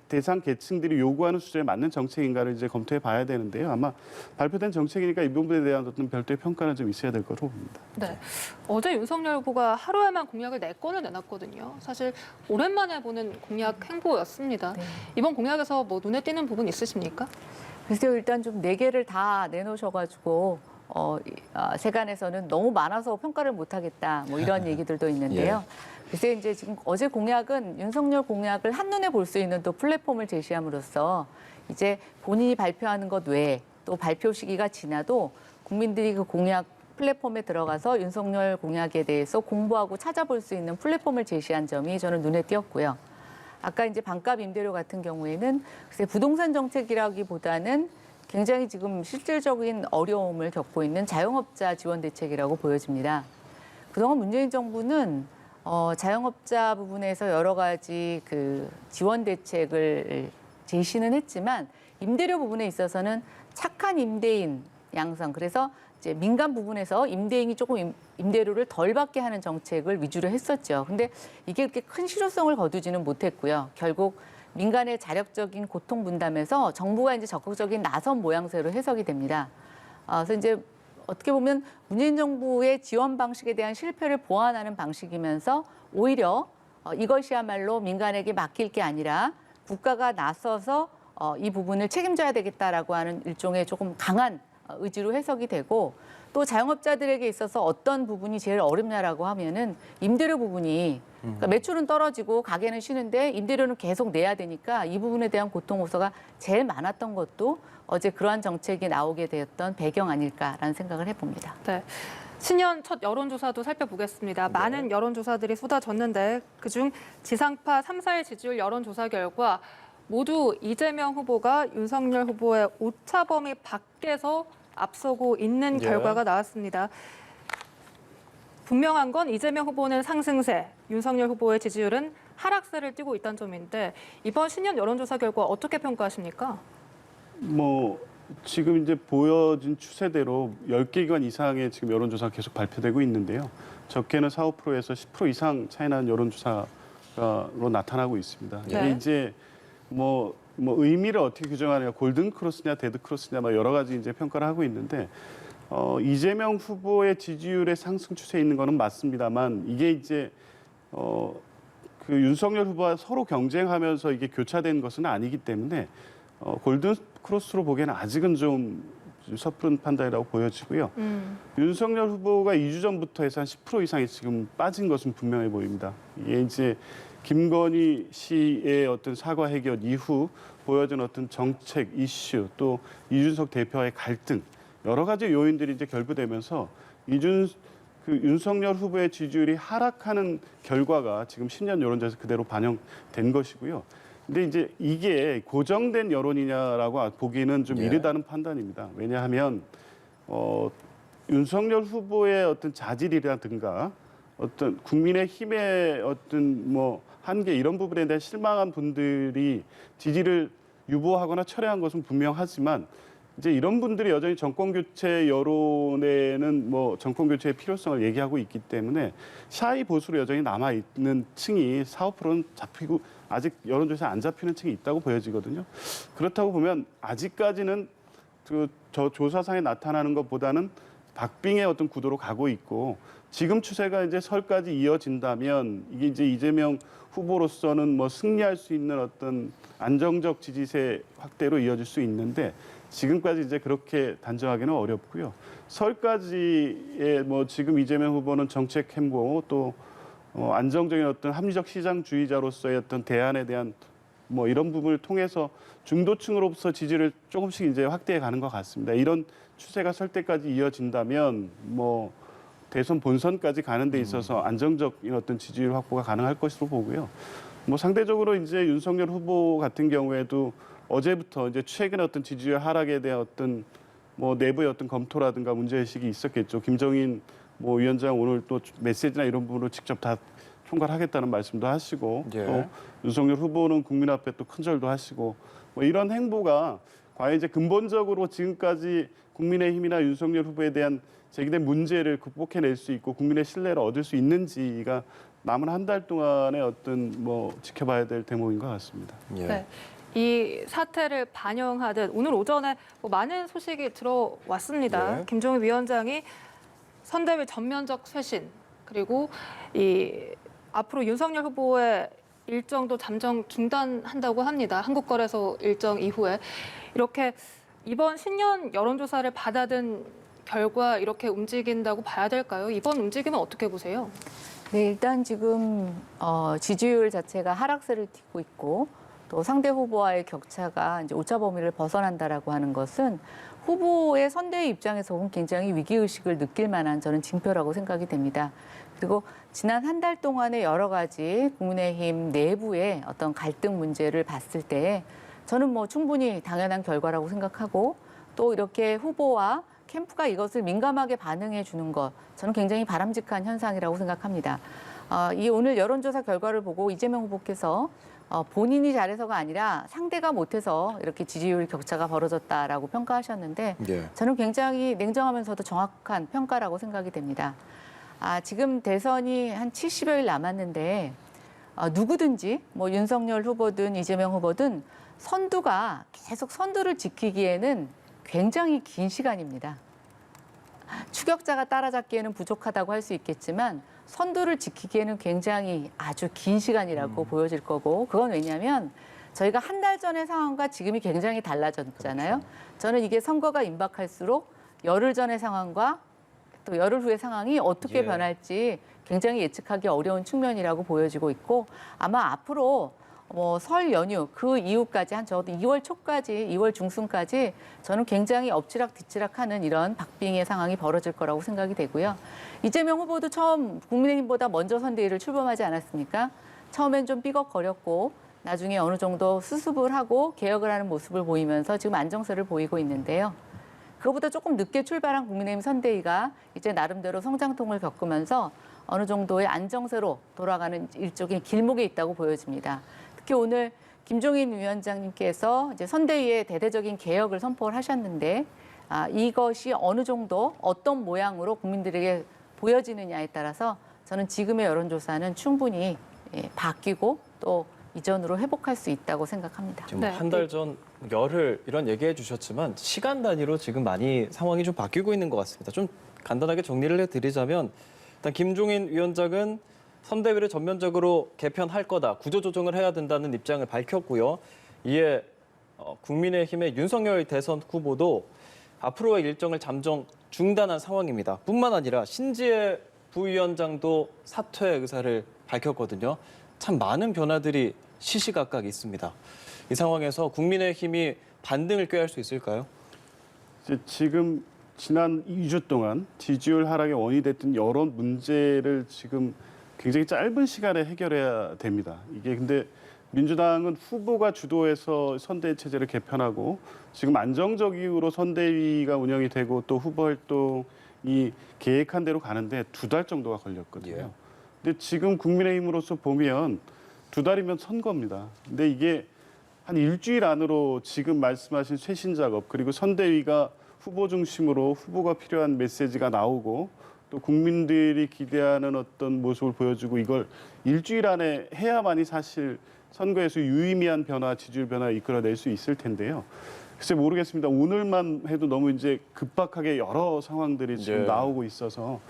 대상 계층들이 요구하는 수준에 맞는 정책인가를 이제 검토해 봐야 되는데요. 아마 발표된 정책이니까 이 부분에 대한 어떤 별도의 평가는 좀 있어야 될 거로 봅니다. 네. 어제 윤석열 후보가 하루에만 공약을 4건을 내놨거든요. 사실 오랜만에 보는 공약 행보였습니다. 네. 이번 공약에서 눈에 띄는 부분 있으십니까? 글쎄요, 일단 좀 4개를 다 내놓으셔가지고 세간에서는 너무 많아서 평가를 못하겠다 이런 얘기들도 있는데요. 글쎄 이제 지금 어제 공약은 윤석열 공약을 한눈에 볼 수 있는 또 플랫폼을 제시함으로써 이제 본인이 발표하는 것 외에 또 발표 시기가 지나도 국민들이 그 공약 플랫폼에 들어가서 윤석열 공약에 대해서 공부하고 찾아볼 수 있는 플랫폼을 제시한 점이 저는 눈에 띄었고요. 아까 이제 반값 임대료 같은 경우에는 글쎄 부동산 정책이라기보다는 굉장히 지금 실질적인 어려움을 겪고 있는 자영업자 지원 대책이라고 보여집니다. 그동안 문재인 정부는 자영업자 부분에서 여러 가지 그 지원 대책을 제시는 했지만 임대료 부분에 있어서는 착한 임대인 양성, 그래서 이제 민간 부분에서 임대인이 조금 임대료를 덜 받게 하는 정책을 위주로 했었죠. 근데 이게 그렇게 큰 실효성을 거두지는 못했고요. 결국 민간의 자력적인 고통 분담에서 정부가 이제 적극적인 나선 모양새로 해석이 됩니다. 그래서 이제 어떻게 보면 문재인 정부의 지원 방식에 대한 실패를 보완하는 방식이면서 오히려 이것이야말로 민간에게 맡길 게 아니라 국가가 나서서 이 부분을 책임져야 되겠다라고 하는 일종의 조금 강한 의지로 해석이 되고 또 자영업자들에게 있어서 어떤 부분이 제일 어렵냐라고 하면은 임대료 부분이 그러니까 매출은 떨어지고 가게는 쉬는데 임대료는 계속 내야 되니까 이 부분에 대한 고통 호소가 제일 많았던 것도 어제 그러한 정책이 나오게 되었던 배경 아닐까라는 생각을 해봅니다. 네. 신년 첫 여론조사도 살펴보겠습니다. 많은 여론조사들이 쏟아졌는데 그중 지상파 3, 4일 지지율 여론조사 결과 모두 이재명 후보가 윤석열 후보의 오차 범위 밖에서 앞서고 있는 결과가 나왔습니다. 분명한 건 이재명 후보는 상승세, 윤석열 후보의 지지율은 하락세를 띠고 있다는 점인데 이번 신년 여론조사 결과 어떻게 평가하십니까? 뭐 지금 이제 보여진 추세대로 10개 기관 이상의 지금 여론조사가 계속 발표되고 있는데요. 적게는 4, 5%에서 10% 이상 차이 나는 여론조사로 나타나고 있습니다. 이게 이제 뭐 의미를 어떻게 규정하느냐, 골든 크로스냐, 데드 크로스냐, 막 여러 가지 이제 평가를 하고 있는데 이재명 후보의 지지율의 상승 추세에 있는 거는 맞습니다만 이게 이제 그 윤석열 후보와 서로 경쟁하면서 이게 교차된 것은 아니기 때문에 골든 크로스로 보기에는 아직은 좀 섣부른 판단이라고 보여지고요. 윤석열 후보가 2주 전부터 해서 한 10% 이상이 지금 빠진 것은 분명해 보입니다. 이게 이제 김건희 씨의 어떤 사과 해결 이후 보여준 어떤 정책 이슈 또 이준석 대표와의 갈등 여러 가지 요인들이 이제 결부되면서 윤석열 후보의 지지율이 하락하는 결과가 지금 신년 여론조사에서 그대로 반영된 것이고요. 근데 이제 이게 고정된 여론이냐라고 보기에는 좀 이르다는 판단입니다. 왜냐하면 윤석열 후보의 어떤 자질이라든가 어떤 국민의힘의 어떤 뭐 한계 이런 부분에 대한 실망한 분들이 지지를 유보하거나 철회한 것은 분명하지만 이제 이런 분들이 여전히 정권 교체 여론에는 뭐 정권 교체의 필요성을 얘기하고 있기 때문에 샤이 보수로 여전히 남아 있는 층이 4, 5%는 잡히고 아직 여론조사에 안 잡히는 층이 있다고 보여지거든요. 그렇다고 보면 아직까지는 저 조사상에 나타나는 것보다는 박빙의 어떤 구도로 가고 있고 지금 추세가 이제 설까지 이어진다면 이게 이제 이재명 후보로서는 뭐 승리할 수 있는 어떤 안정적 지지세 확대로 이어질 수 있는데 지금까지 이제 그렇게 단정하기는 어렵고요. 설까지의 뭐 지금 이재명 후보는 정책 행보 또 안정적인 어떤 합리적 시장주의자로서의 어떤 대안에 대한 뭐 이런 부분을 통해서 중도층으로부터 지지를 조금씩 이제 확대해 가는 것 같습니다. 이런 추세가 설 때까지 이어진다면 뭐 대선 본선까지 가는 데 있어서 안정적인 어떤 지지율 확보가 가능할 것으로 보고요. 뭐 상대적으로 이제 윤석열 후보 같은 경우에도 어제부터 이제 최근의 어떤 지지율 하락에 대한 어떤 뭐 내부의 어떤 검토라든가 문제의식이 있었겠죠. 김정인 뭐 위원장 오늘 또 메시지나 이런 부분으로 직접 다 총괄하겠다는 말씀도 하시고 또 윤석열 후보는 국민 앞에 또 큰절도 하시고 뭐 이런 행보가 과연 이제 근본적으로 지금까지 국민의힘이나 윤석열 후보에 대한 제기된 문제를 극복해낼 수 있고 국민의 신뢰를 얻을 수 있는지가 남은 한 달 동안의 어떤 뭐 지켜봐야 될 대목인 것 같습니다. 네. 이 사태를 반영하듯 오늘 오전에 뭐 많은 소식이 들어왔습니다. 김종인 위원장이 선대위 전면적 쇄신 그리고 앞으로 윤석열 후보의 일정도 잠정 중단한다고 합니다. 한국거래소 일정 이후에 이렇게 이번 신년 여론조사를 받아든 결과 이렇게 움직인다고 봐야 될까요? 이번 움직임은 어떻게 보세요? 네, 일단 지금 지지율 자체가 하락세를 띠고 있고 또 상대 후보와의 격차가 이제 오차 범위를 벗어난다라고 하는 것은 후보의 선대위 입장에서 보면 굉장히 위기의식을 느낄 만한 저는 징표라고 생각이 됩니다. 그리고 지난 한 달 동안의 여러 가지 국민의힘 내부의 어떤 갈등 문제를 봤을 때 저는 뭐 충분히 당연한 결과라고 생각하고 또 이렇게 후보와 캠프가 이것을 민감하게 반응해 주는 것 저는 굉장히 바람직한 현상이라고 생각합니다. 이 오늘 여론조사 결과를 보고 이재명 후보께서 본인이 잘해서가 아니라 상대가 못해서 이렇게 지지율 격차가 벌어졌다라고 평가하셨는데 저는 굉장히 냉정하면서도 정확한 평가라고 생각이 됩니다. 지금 대선이 한 70여일 남았는데 누구든지 뭐 윤석열 후보든 이재명 후보든 선두가 계속 선두를 지키기에는 굉장히 긴 시간입니다. 추격자가 따라잡기에는 부족하다고 할 수 있겠지만 선두를 지키기에는 굉장히 아주 긴 시간이라고 보여질 거고, 그건 왜냐하면 저희가 한 달 전의 상황과 지금이 굉장히 달라졌잖아요. 그렇죠. 저는 이게 선거가 임박할수록 열흘 전의 상황과 또 열흘 후의 상황이 어떻게 예. 변할지 굉장히 예측하기 어려운 측면이라고 보여지고 있고, 아마 앞으로 뭐 설 연휴 그 이후까지 한 적어도 2월 초까지, 2월 중순까지 저는 굉장히 엎치락 뒤치락하는 이런 박빙의 상황이 벌어질 거라고 생각이 되고요. 이재명 후보도 처음 국민의힘보다 먼저 선대위를 출범하지 않았습니까? 처음엔 좀 삐걱거렸고 나중에 어느 정도 수습을 하고 개혁을 하는 모습을 보이면서 지금 안정세를 보이고 있는데요. 그것보다 조금 늦게 출발한 국민의힘 선대위가 이제 나름대로 성장통을 겪으면서 어느 정도의 안정세로 돌아가는 일종의 길목에 있다고 보여집니다. 특히 오늘 김종인 위원장님께서 이제 선대위의 대대적인 개혁을 선포를 하셨는데, 이것이 어느 정도 어떤 모양으로 국민들에게 보여지느냐에 따라서 저는 지금의 여론조사는 충분히 바뀌고 또 이전으로 회복할 수 있다고 생각합니다. 지금 네. 한 달 전 열흘 이런 얘기해 주셨지만 시간 단위로 지금 많이 상황이 좀 바뀌고 있는 것 같습니다. 좀 간단하게 정리를 해드리자면 일단 김종인 위원장은 선대위를 전면적으로 개편할 거다, 구조조정을 해야 된다는 입장을 밝혔고요. 이에 국민의힘의 윤석열 대선 후보도 앞으로의 일정을 잠정 중단한 상황입니다. 뿐만 아니라 신지혜 부위원장도 사퇴 의사를 밝혔거든요. 참 많은 변화들이 시시각각 있습니다. 이 상황에서 국민의힘이 반등을 꾀할 수 있을까요? 지금 지난 2주 동안 지지율 하락의 원인이 됐던 여러 문제를 지금 굉장히 짧은 시간에 해결해야 됩니다. 이게 근데 민주당은 후보가 주도해서 선대위 체제를 개편하고 지금 안정적으로 선대위가 운영이 되고 또 후보 활동이 계획한 대로 가는데 2달 정도가 걸렸거든요. 예. 근데 지금 국민의힘으로서 보면 2달이면 선거입니다. 근데 이게 한 일주일 안으로 지금 말씀하신 쇄신 작업, 그리고 선대위가 후보 중심으로 후보가 필요한 메시지가 나오고 또 국민들이 기대하는 어떤 모습을 보여주고 이걸 일주일 안에 해야만이 사실 선거에서 유의미한 변화, 지지율 변화를 이끌어낼 수 있을 텐데요. 글쎄 모르겠습니다. 오늘만 해도 너무 이제 급박하게 여러 상황들이 지금 네. 나오고 있어서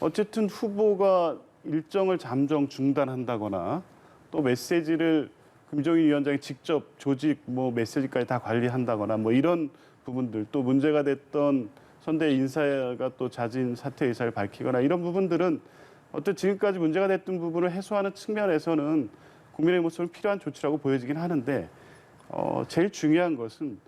어쨌든 후보가 일정을 잠정 중단한다거나 또 메시지를 김종인 위원장이 직접 조직 메시지까지 다 관리한다거나 이런 부분들, 또 문제가 됐던 선대 인사가 또 자진 사퇴 의사를 밝히거나 이런 부분들은 어떤 지금까지 문제가 됐던 부분을 해소하는 측면에서는 국민의 모습은 필요한 조치라고 보여지긴 하는데 제일 중요한 것은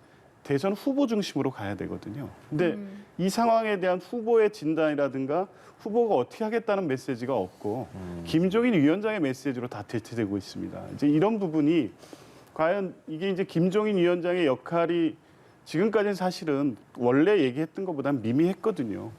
대선 후보 중심으로 가야 되거든요. 근데 이 상황에 대한 후보의 진단이라든가 후보가 어떻게 하겠다는 메시지가 없고 김종인 위원장의 메시지로 다 대체되고 있습니다. 이제 이런 부분이 과연 이게 이제 김종인 위원장의 역할이 지금까지는 사실은 원래 얘기했던 것보다는 미미했거든요.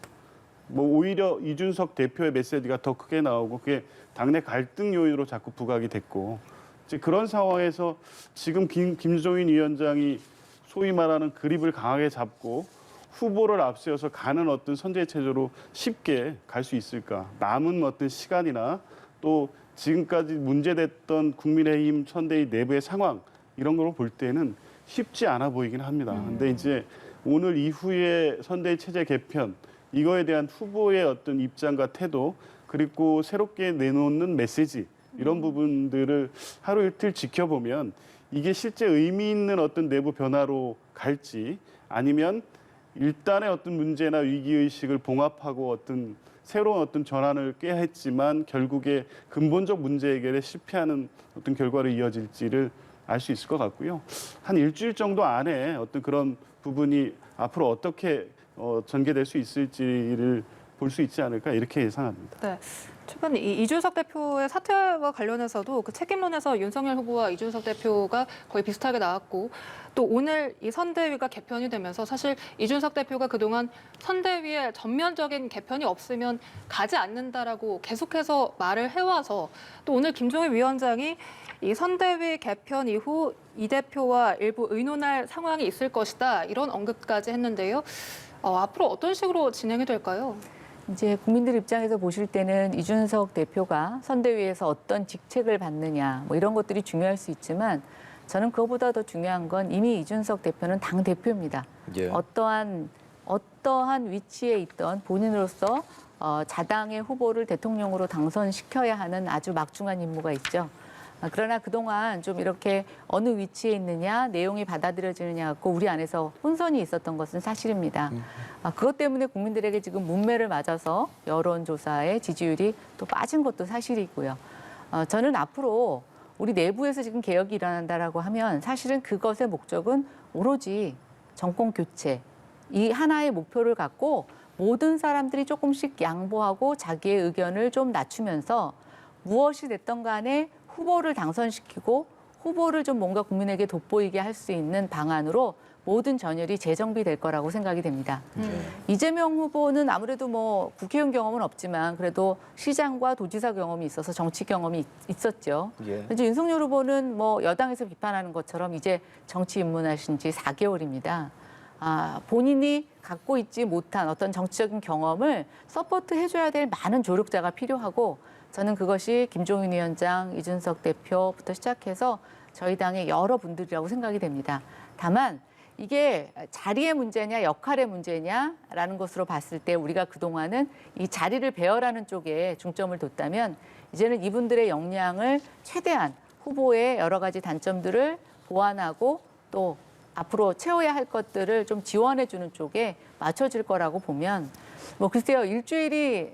오히려 이준석 대표의 메시지가 더 크게 나오고 그게 당내 갈등 요인으로 자꾸 부각이 됐고 이제 그런 상황에서 지금 김종인 위원장이 소위 말하는 그립을 강하게 잡고 후보를 앞세워서 가는 어떤 선제 체제로 쉽게 갈 수 있을까? 남은 어떤 시간이나 또 지금까지 문제됐던 국민의힘 선대위 내부의 상황 이런 걸 볼 때는 쉽지 않아 보이긴 합니다. 근데 이제 오늘 이후에 선대위 체제 개편 이거에 대한 후보의 어떤 입장과 태도 그리고 새롭게 내놓는 메시지 이런 부분들을 하루 이틀 지켜보면 이게 실제 의미 있는 어떤 내부 변화로 갈지 아니면 일단의 어떤 문제나 위기의식을 봉합하고 어떤 새로운 어떤 전환을 꾀했지만 결국에 근본적 문제 해결에 실패하는 어떤 결과로 이어질지를 알 수 있을 것 같고요. 한 일주일 정도 안에 어떤 그런 부분이 앞으로 어떻게 전개될 수 있을지를 볼 수 있지 않을까 이렇게 예상합니다. 네. 최근 이준석 대표의 사퇴와 관련해서도 그 책임론에서 윤석열 후보와 이준석 대표가 거의 비슷하게 나왔고 또 오늘 이 선대위가 개편이 되면서 사실 이준석 대표가 그동안 선대위에 전면적인 개편이 없으면 가지 않는다라고 계속해서 말을 해와서 또 오늘 김종인 위원장이 이 선대위 개편 이후 이 대표와 일부 의논할 상황이 있을 것이다 이런 언급까지 했는데요. 앞으로 어떤 식으로 진행이 될까요? 이제 국민들 입장에서 보실 때는 이준석 대표가 선대위에서 어떤 직책을 받느냐 뭐 이런 것들이 중요할 수 있지만 저는 그거보다 더 중요한 건 이미 이준석 대표는 당 대표입니다. 예. 어떠한 위치에 있던 본인으로서 자당의 후보를 대통령으로 당선시켜야 하는 아주 막중한 임무가 있죠. 그러나 그동안 좀 이렇게 어느 위치에 있느냐, 내용이 받아들여지느냐 갖고 우리 안에서 혼선이 있었던 것은 사실입니다. 그것 때문에 국민들에게 지금 문매를 맞아서 여론조사의 지지율이 또 빠진 것도 사실이고요. 저는 앞으로 우리 내부에서 지금 개혁이 일어난다라고 하면 사실은 그것의 목적은 오로지 정권 교체, 이 하나의 목표를 갖고 모든 사람들이 조금씩 양보하고 자기의 의견을 좀 낮추면서 무엇이 됐던 간에 후보를 당선시키고 후보를 좀 뭔가 국민에게 돋보이게 할 수 있는 방안으로 모든 전열이 재정비될 거라고 생각이 됩니다. 이재명 후보는 아무래도 뭐 국회의원 경험은 없지만 그래도 시장과 도지사 경험이 있어서 정치 경험이 있었죠. 예. 이제 윤석열 후보는 뭐 여당에서 비판하는 것처럼 이제 정치 입문하신 지 4개월입니다. 본인이 갖고 있지 못한 어떤 정치적인 경험을 서포트 해줘야 될 많은 조력자가 필요하고 저는 그것이 김종인 위원장, 이준석 대표부터 시작해서 저희 당의 여러 분들이라고 생각이 됩니다. 다만 이게 자리의 문제냐 역할의 문제냐라는 것으로 봤을 때 우리가 그동안은 이 자리를 배열하는 쪽에 중점을 뒀다면 이제는 이분들의 역량을 최대한 후보의 여러 가지 단점들을 보완하고 또 앞으로 채워야 할 것들을 좀 지원해주는 쪽에 맞춰질 거라고 보면 뭐 글쎄요 일주일이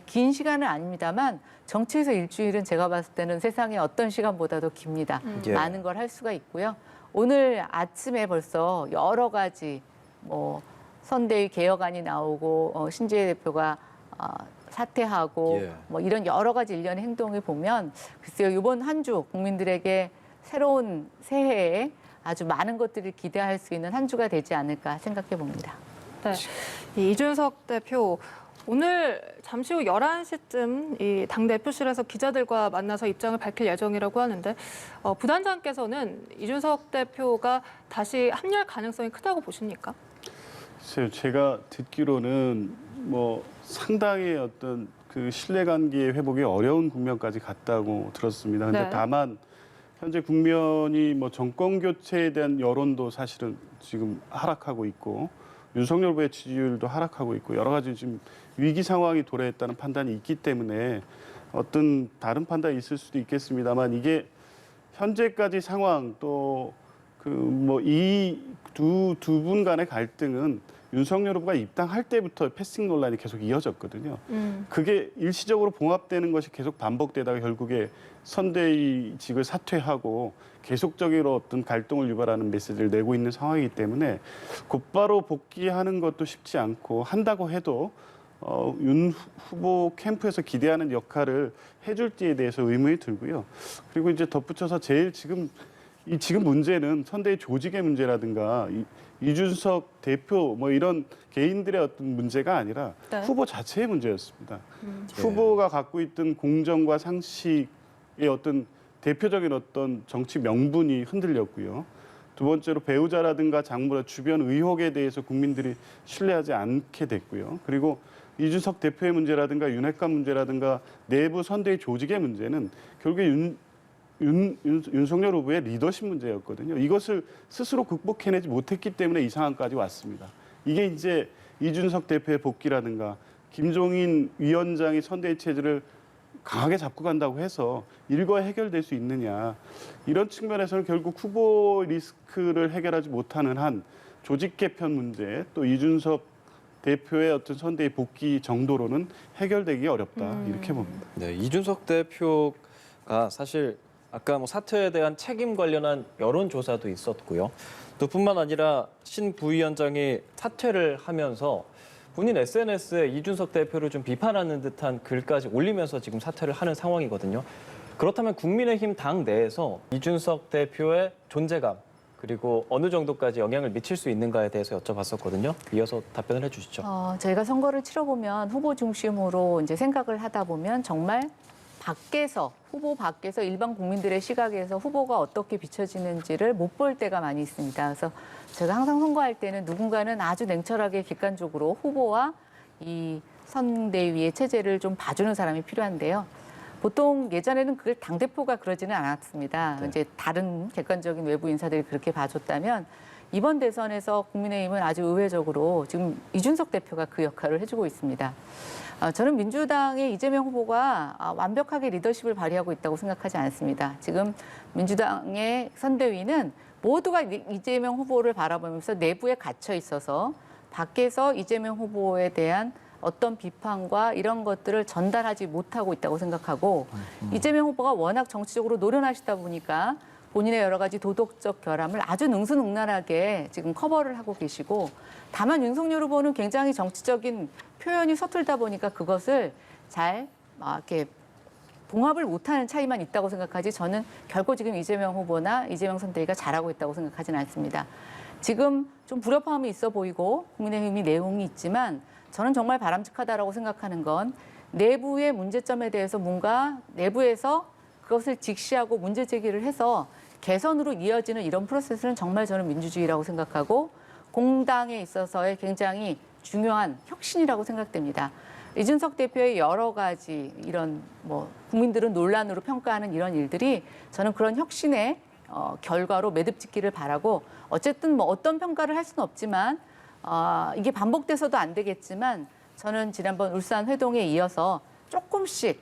긴 시간은 아닙니다만 정치에서 일주일은 제가 봤을 때는 세상의 어떤 시간보다도 깁니다. 예. 많은 걸 할 수가 있고요. 오늘 아침에 벌써 여러 가지 뭐 선대위 개혁안이 나오고 신재혜 대표가 사퇴하고 예. 뭐 이런 여러 가지 일련의 행동을 보면 글쎄요 이번 한 주 국민들에게 새로운 새해에 아주 많은 것들을 기대할 수 있는 한 주가 되지 않을까 생각해 봅니다. 네. 이 이준석 대표 오늘 잠시 후 11시쯤 이 당대표실에서 기자들과 만나서 입장을 밝힐 예정이라고 하는데 부단장께서는 이준석 대표가 다시 합류할 가능성이 크다고 보십니까? 글쎄요, 제가 듣기로는 뭐 상당히 어떤 그 신뢰관계 회복이 어려운 국면까지 갔다고 들었습니다. 근데 네. 다만 현재 국면이 뭐 정권 교체에 대한 여론도 사실은 지금 하락하고 있고 윤석열 후보의 지지율도 하락하고 있고 여러 가지 지금 위기 상황이 도래했다는 판단이 있기 때문에 어떤 다른 판단이 있을 수도 있겠습니다만 이게 현재까지 상황 또 그 뭐 이 두 분 간의 갈등은 윤석열 후보가 입당할 때부터 패싱 논란이 계속 이어졌거든요. 그게 일시적으로 봉합되는 것이 계속 반복되다가 결국에 선대위직을 사퇴하고 계속적으로 어떤 갈등을 유발하는 메시지를 내고 있는 상황이기 때문에 곧바로 복귀하는 것도 쉽지 않고 한다고 해도 윤 후보 캠프에서 기대하는 역할을 해줄지에 대해서 의문이 들고요. 그리고 이제 덧붙여서 제일 지금 문제는 선대위 조직의 문제라든가 이준석 대표 뭐 이런 개인들의 어떤 문제가 아니라 네. 후보 자체의 문제였습니다. 후보가 갖고 있던 공정과 상식의 어떤 대표적인 어떤 정치 명분이 흔들렸고요. 두 번째로 배우자라든가 장모라 주변 의혹에 대해서 국민들이 신뢰하지 않게 됐고요. 그리고 이준석 대표의 문제라든가 윤핵관 문제라든가 내부 선대위 조직의 문제는 결국에 윤석열 후보의 리더십 문제였거든요. 이것을 스스로 극복해내지 못했기 때문에 이 상황까지 왔습니다. 이게 이제 이준석 대표의 복귀라든가 김종인 위원장이 선대위 체제를 강하게 잡고 간다고 해서 일거에 해결될 수 있느냐. 이런 측면에서는 결국 후보 리스크를 해결하지 못하는 한 조직 개편 문제 또 이준석 대표의 어떤 선대위 복귀 정도로는 해결되기 어렵다. 이렇게 봅니다. 네, 이준석 대표가 사실 아까 뭐 사퇴에 대한 책임 관련한 여론조사도 있었고요. 또 뿐만 아니라 신 부위원장이 사퇴를 하면서 본인 SNS에 이준석 대표를 좀 비판하는 듯한 글까지 올리면서 지금 사퇴를 하는 상황이거든요. 그렇다면 국민의힘 당 내에서 이준석 대표의 존재감 그리고 어느 정도까지 영향을 미칠 수 있는가에 대해서 여쭤봤었거든요. 이어서 답변을 해주시죠. 저희가 선거를 치러보면 후보 중심으로 이제 생각을 하다 보면 정말 후보 밖에서 일반 국민들의 시각에서 후보가 어떻게 비춰지는지를 못 볼 때가 많이 있습니다. 그래서 제가 항상 선거할 때는 누군가는 아주 냉철하게 객관적으로 후보와 이 선대위의 체제를 좀 봐주는 사람이 필요한데요. 보통 예전에는 그걸 당대표가 그러지는 않았습니다. 네. 이제 다른 객관적인 외부 인사들이 그렇게 봐줬다면 이번 대선에서 국민의힘은 아주 의외적으로 지금 이준석 대표가 그 역할을 해주고 있습니다. 저는 민주당의 이재명 후보가 완벽하게 리더십을 발휘하고 있다고 생각하지 않습니다. 지금 민주당의 선대위는 모두가 이재명 후보를 바라보면서 내부에 갇혀 있어서 밖에서 이재명 후보에 대한 어떤 비판과 이런 것들을 전달하지 못하고 있다고 생각하고 이재명 후보가 워낙 정치적으로 노련하시다 보니까 본인의 여러 가지 도덕적 결함을 아주 능수능란하게 지금 커버를 하고 계시고 다만 윤석열 후보는 굉장히 정치적인 표현이 서툴다 보니까 그것을 잘 이렇게 봉합을 못하는 차이만 있다고 생각하지 저는 결코 지금 이재명 후보나 이재명 선대위가 잘하고 있다고 생각하지는 않습니다. 지금 좀 불협화음이 있어 보이고 국민의힘이 내용이 있지만 저는 정말 바람직하다라고 생각하는 건 내부의 문제점에 대해서 뭔가 내부에서 그것을 직시하고 문제 제기를 해서 개선으로 이어지는 이런 프로세스는 정말 저는 민주주의라고 생각하고 공당에 있어서의 굉장히 중요한 혁신이라고 생각됩니다. 이준석 대표의 여러 가지 이런 국민들은 논란으로 평가하는 이런 일들이 저는 그런 혁신의 결과로 매듭짓기를 바라고 어쨌든 어떤 평가를 할 수는 없지만 이게 반복돼서도 안 되겠지만 저는 지난번 울산 회동에 이어서 조금씩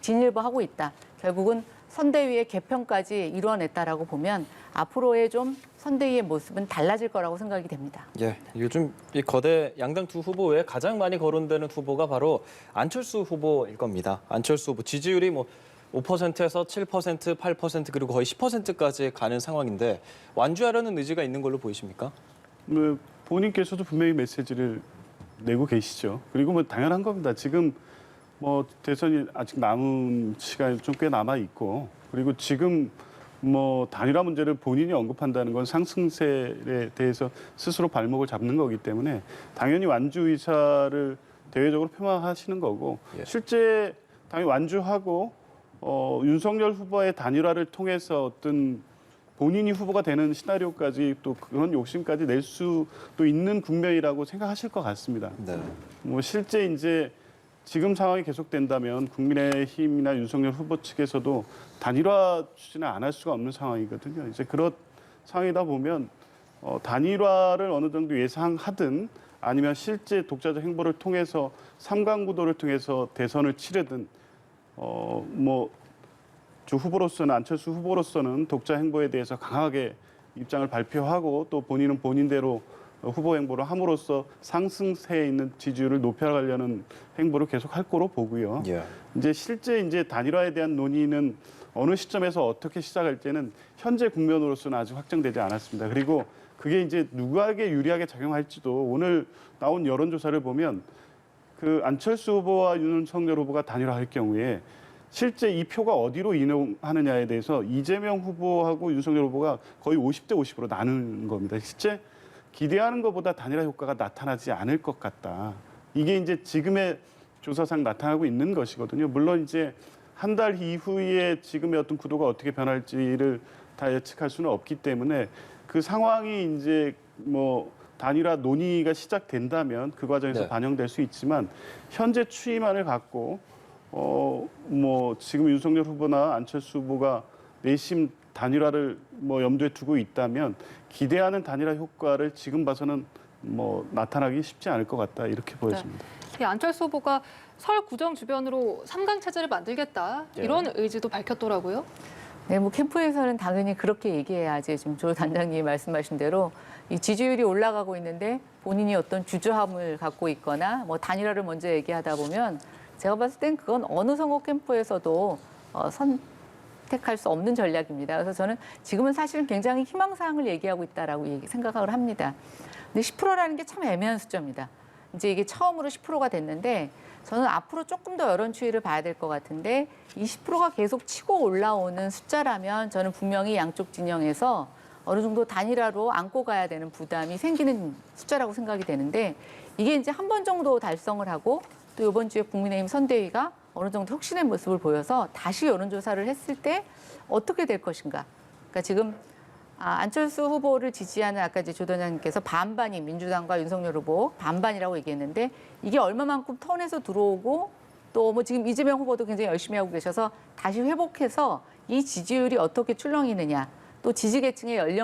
진일보하고 있다. 결국은 선대위의 개편까지 이루어냈다라고 보면 앞으로의 좀 선대위의 모습은 달라질 거라고 생각이 됩니다. 예, 요즘 이 거대 양당 두 후보 외에 가장 많이 거론되는 후보가 바로 안철수 후보일 겁니다. 안철수 후보 지지율이 5%에서 7%, 8% 그리고 거의 10%까지 가는 상황인데 완주하려는 의지가 있는 걸로 보이십니까? 본인께서도 분명히 메시지를 내고 계시죠. 그리고 당연한 겁니다. 지금 대선이 아직 남은 시간이 좀 꽤 남아 있고 그리고 지금 단일화 문제를 본인이 언급한다는 건 상승세에 대해서 스스로 발목을 잡는 거기 때문에 당연히 완주 의사를 대외적으로 표명하시는 거고 예. 실제 당연히 완주하고 윤석열 후보의 단일화를 통해서 어떤 본인이 후보가 되는 시나리오까지 또 그런 욕심까지 낼 수도 있는 국면이라고 생각하실 것 같습니다. 네. 실제 이제 지금 상황이 계속된다면 국민의힘이나 윤석열 후보 측에서도 단일화 추진을 안 할 수가 없는 상황이거든요. 이제 그런 상황이다 보면 단일화를 어느 정도 예상하든 아니면 실제 독자적 행보를 통해서 삼강구도를 통해서 대선을 치르든 후보로서는 안철수 후보로서는 독자 행보에 대해서 강하게 입장을 발표하고 또 본인은 본인대로 후보 행보를 함으로써 상승세에 있는 지지율을 높여가려는 행보를 계속 할 거로 보고요. 예. 이제 실제 이제 단일화에 대한 논의는 어느 시점에서 어떻게 시작할지는 현재 국면으로서는 아직 확정되지 않았습니다. 그리고 그게 이제 누구에게 유리하게 작용할지도 오늘 나온 여론조사를 보면 그 안철수 후보와 윤석열 후보가 단일화할 경우에 실제 이 표가 어디로 이동하느냐에 대해서 이재명 후보하고 윤석열 후보가 거의 50대 50으로 나누는 겁니다. 실제 기대하는 것보다 단일화 효과가 나타나지 않을 것 같다. 이게 이제 지금의 조사상 나타나고 있는 것이거든요. 물론 이제 한 달 이후에 지금의 어떤 구도가 어떻게 변할지를 다 예측할 수는 없기 때문에 그 상황이 이제 단일화 논의가 시작된다면 그 과정에서 네. 반영될 수 있지만 현재 추이만을 갖고 지금 윤석열 후보나 안철수 후보가 내심 단일화를 염두에 두고 있다면 기대하는 단일화 효과를 지금 봐서는 나타나기 쉽지 않을 것 같다 이렇게 보여집니다. 이 안철수 후보가 설 구정 주변으로 3강 체제를 만들겠다 예. 이런 의지도 밝혔더라고요. 네, 캠프에서는 당연히 그렇게 얘기해야지 지금 조 단장님이 말씀하신 대로 이 지지율이 올라가고 있는데 본인이 어떤 주저함을 갖고 있거나 단일화를 먼저 얘기하다 보면 제가 봤을 땐 그건 어느 선거 캠프에서도 선택할 수 없는 전략입니다. 그래서 저는 지금은 사실은 굉장히 희망사항을 얘기하고 있다라고 생각을 합니다. 근데 10%라는 게 참 애매한 숫자입니다. 이제 이게 처음으로 10%가 됐는데 저는 앞으로 조금 더 여론 추이를 봐야 될 것 같은데 20%가 계속 치고 올라오는 숫자라면 저는 분명히 양쪽 진영에서 어느 정도 단일화로 안고 가야 되는 부담이 생기는 숫자라고 생각이 되는데 이게 이제 한 번 정도 달성을 하고 또 이번 주에 국민의힘 선대위가 어느 정도 혁신의 모습을 보여서 다시 여론조사를 했을 때 어떻게 될 것인가. 그러니까 지금 안철수 후보를 지지하는 아까 이제 조단장님께서 반반이 민주당과 윤석열 후보 반반이라고 얘기했는데 이게 얼마만큼 턴에서 들어오고 또 뭐 지금 이재명 후보도 굉장히 열심히 하고 계셔서 다시 회복해서 이 지지율이 어떻게 출렁이느냐 또 지지계층의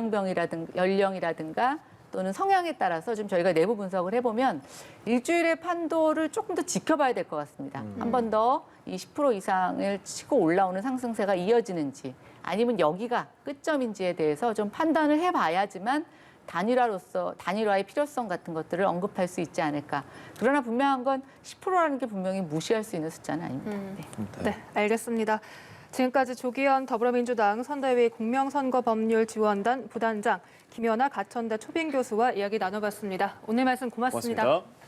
연령이라든가 또는 성향에 따라서 좀 저희가 내부 분석을 해보면 일주일의 판도를 조금 더 지켜봐야 될 것 같습니다. 한 번 더 이 10% 이상을 치고 올라오는 상승세가 이어지는지 아니면 여기가 끝점인지에 대해서 좀 판단을 해봐야지만 단일화의 필요성 같은 것들을 언급할 수 있지 않을까. 그러나 분명한 건 10%라는 게 분명히 무시할 수 있는 숫자는 아닙니다. 네. 네, 알겠습니다. 지금까지 조기현 더불어민주당 선대위 공명선거법률 지원단 부단장 김연아 가천대 초빙 교수와 이야기 나눠봤습니다. 오늘 말씀 고맙습니다. 고맙습니다.